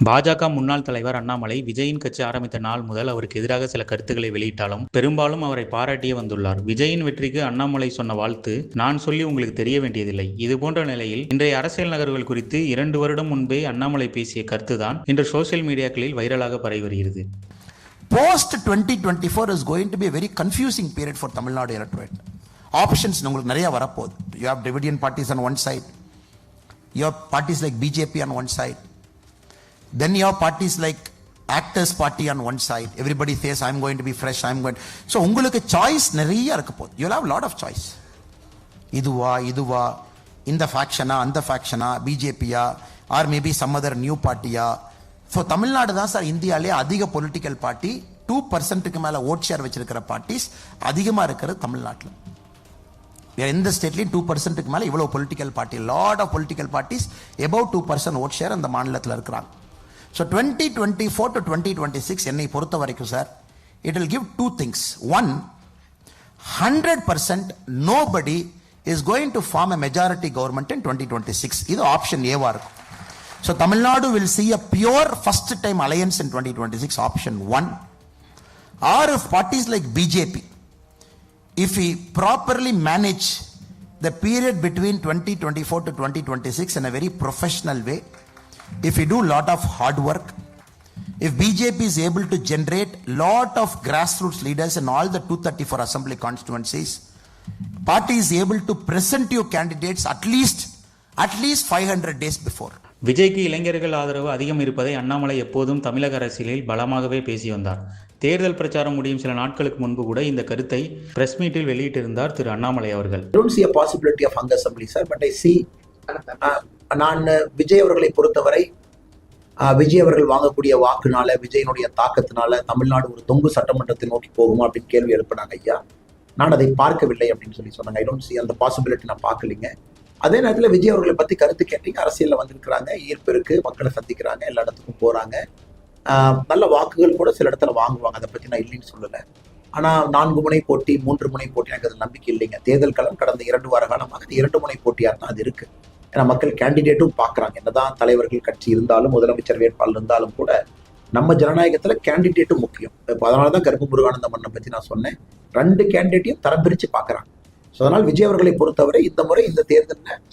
பாஜக முன்னாள் தலைவர் அண்ணாமலை விஜயின் கட்சி ஆரம்பித்த நாள் முதல் அவருக்கு எதிராக சில கருத்துக்களை வெளியிட்டாலும் பெரும்பாலும் அவரை பாராட்டியே வந்துள்ளார். விஜயின் வெற்றிக்கு அண்ணாமலை சொன்ன வாழ்த்து நான் சொல்லி உங்களுக்கு தெரிய வேண்டியதில்லை. இதுபோன்ற நிலையில் இன்றைய அரசியல் நகர்வுகள் குறித்து 2 வருடம் முன்பே அண்ணாமலை பேசிய கருத்துதான் இன்று சோசியல் மீடியாக்களில் வைரலாக பரவி வருகிறது. Post 2024 is going to be a very confusing period for Tamil Nadu electorate. Options உங்களுக்கு நிறைய வரப்போகுது. You have Dravidian parties on one side. You have parties like BJP on one side. Then you have parties like Actors Party on one side. Everybody says I'm going to be fresh, I'm going. So உங்களுக்கு choice நிறைய இருக்க போகுது. You'll have a lot of choice. இதுவா இந்த ஃபேக்ஷனா அந்த ஃபேக்ஷனா பிஜேபியா or maybe some other new பார்ட்டியா. ஸோ தமிழ்நாடு தான் சார் இந்தியாவிலே அதிக பொலிட்டிக்கல் பார்ட்டி 2% மேலே ஓட் ஷேர் வச்சிருக்கிற பார்ட்டிஸ் அதிகமாக இருக்கிறது தமிழ்நாட்டில். எந்த ஸ்டேட்லையும் 2% மேலே இவ்வளோ political party, lot of political parties above 2% vote share அந்த மாநிலத்தில் இருக்கிறாங்க. ஸோ 2024 to 2026 என்னை பொறுத்த வரைக்கும் sir it will give 2 things. 1, 100% nobody is going to form a majority government in 2026. இது ஆப்ஷன் ஏவா இருக்கும். So Tamil Nadu will see a pure first time alliance in 2026, option 1. Or if parties like BJP, if we properly manage the period between 2024 to 2026 in a very professional way, if we do lot of hard work, if BJP is able to generate lot of grassroots leaders in all the 234 assembly constituencies, party is able to present you candidates at least 500 days before. விஜய்க்கு இளைஞர்கள் ஆதரவு அதிகம் இருப்பதை அண்ணாமலை எப்போதும் தமிழக அரசியலில் பலமாகவே பேசி வந்தார். தேர்தல் பிரச்சாரம் முடியும் சில நாட்களுக்கு முன்பு கூட இந்த கருத்தை பிரஸ் மீட்டில் வெளியிட்டிருந்தார் திரு அண்ணாமலை அவர்கள். நான் விஜய் அவர்களை பொறுத்தவரை விஜய் அவர்கள் வாங்கக்கூடிய வாக்குனால விஜயனுடைய தாக்கத்தினால தமிழ்நாடு ஒரு தொங்கு சட்டமன்றத்தை நோக்கி போகுமா அப்படின்னு கேள்வி எழுப்பினாங்க. ஐயா, நான் அதை பார்க்கவில்லை அப்படின்னு சொன்னாங்க. ஐ டோன்ட் see அந்த பாசிபிலிட்டி நான் பார்க்கலிங்க. அதே நேரத்தில் விஜய் அவர்களை பற்றி கருத்து கேட்டீங்க. அரசியலில் வந்திருக்கிறாங்க, ஈர்ப்பு இருக்கு, மக்களை சந்திக்கிறாங்க, எல்லா இடத்துக்கும் போறாங்க, நல்ல வாக்குகள் கூட சில இடத்துல வாங்குவாங்க. அதை பற்றி நான் இல்லைன்னு சொல்லலை. ஆனால் 4 முனை போட்டி 3 முனை போட்டி எனக்கு அது நம்பிக்கை இல்லைங்க. தேர்தல் களம் கடந்த 2 வார காலமாக 2 முனை போட்டியாக தான் அது இருக்கு. ஏன்னா மக்கள் கேண்டிடேட்டும் பார்க்குறாங்க. என்னதான் தலைவர்கள் கட்சி இருந்தாலும் முதலமைச்சர் வேட்பாளர் இருந்தாலும் கூட நம்ம ஜனநாயகத்தில் கேண்டிடேட்டும் முக்கியம். இப்போ அதனால தான் கருப்பு முருகானந்தம் மண்ணை பற்றி நான் சொன்னேன். 2 கேண்டிடேட்டையும் தரம் பிரித்து பார்க்குறாங்க. ஸோ அதனால் விஜய் அவர்களை பொறுத்தவரை இந்த முறை இந்த தேர்தலில்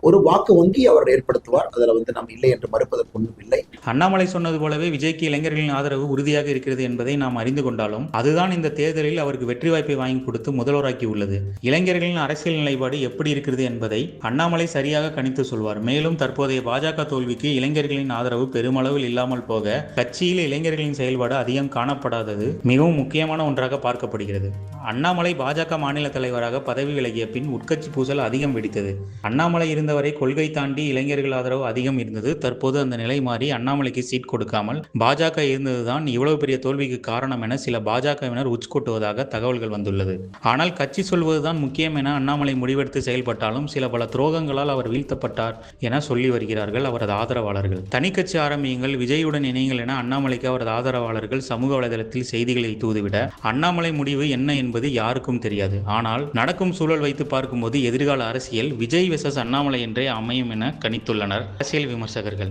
ஒரு வாக்கு வங்கி அவர் ஏற்படுத்துவார். அதில் நம்ம இல்லை என்று மறுப்பதற்கு ஒன்றும் இல்லை. அண்ணாமலை சொன்னது போலவே விஜய்க்கு இளைஞர்களின் ஆதரவு உறுதியாக இருக்கிறது என்பதை நாம் அறிந்து கொண்டாலும் அதுதான் இந்த தேர்தலில் அவருக்கு வெற்றி வாய்ப்பை வாங்கி கொடுத்து முதல்வராக்கி உள்ளது. இளைஞர்களின் அரசியல் நிலைப்பாடு எப்படி இருக்கிறது என்பதை அண்ணாமலை சரியாக கணித்து சொல்வார். மேலும் தற்போதைய பாஜக தோல்விக்கு இளைஞர்களின் ஆதரவு பெருமளவில் இல்லாமல் போக கட்சியில் இளைஞர்களின் செயல்பாடு அதிகம் காணப்படாதது மிகவும் முக்கியமான ஒன்றாக பார்க்கப்படுகிறது. அண்ணாமலை பாஜக மாநில தலைவராக பதவி விலகிய பின் உட்கட்சி பூசல் அதிகம் வெடித்தது. அண்ணாமலை இருந்தவரை கொள்கை தாண்டி இளைஞர்கள் ஆதரவு அதிகம் இருந்தது. தற்போது அந்த நிலை மாறி அண்ணாமலைக்கு சீட் கொடுக்காமல் பாஜக இருந்ததுதான் இவ்வளவு பெரிய தோல்விக்கு காரணம் என சில பாஜகவினர் உச்கொட்டுவதாக தகவல்கள் வந்துள்ளது. ஆனால் கட்சி சொல்வதுதான் முக்கியம் என அண்ணாமலை முடிவெடுத்து செயல்பட்டாலும் சில பல துரோகங்களால் அவர் வீழ்த்தப்பட்டார் என சொல்லி வருகிறார்கள் அவரது ஆதரவாளர்கள். தனி கட்சி ஆரம்பியுங்கள், விஜயுடன் இணையுங்கள் என அண்ணாமலைக்கு அவரது ஆதரவாளர்கள் சமூக வலைதளத்தில் செய்திகளை தூதுவிட அண்ணாமலை முடிவு என்ன என்பது யாருக்கும் தெரியாது. ஆனால் நடக்கும் சூழல் வைத்து பார்க்கும்போது எதிர்கால அரசியல் விஜய் வெர்சஸ் அண்ணாமலை என்றே அமையும் என கணித்துள்ளனர் அரசியல் விமர்சகர்கள்.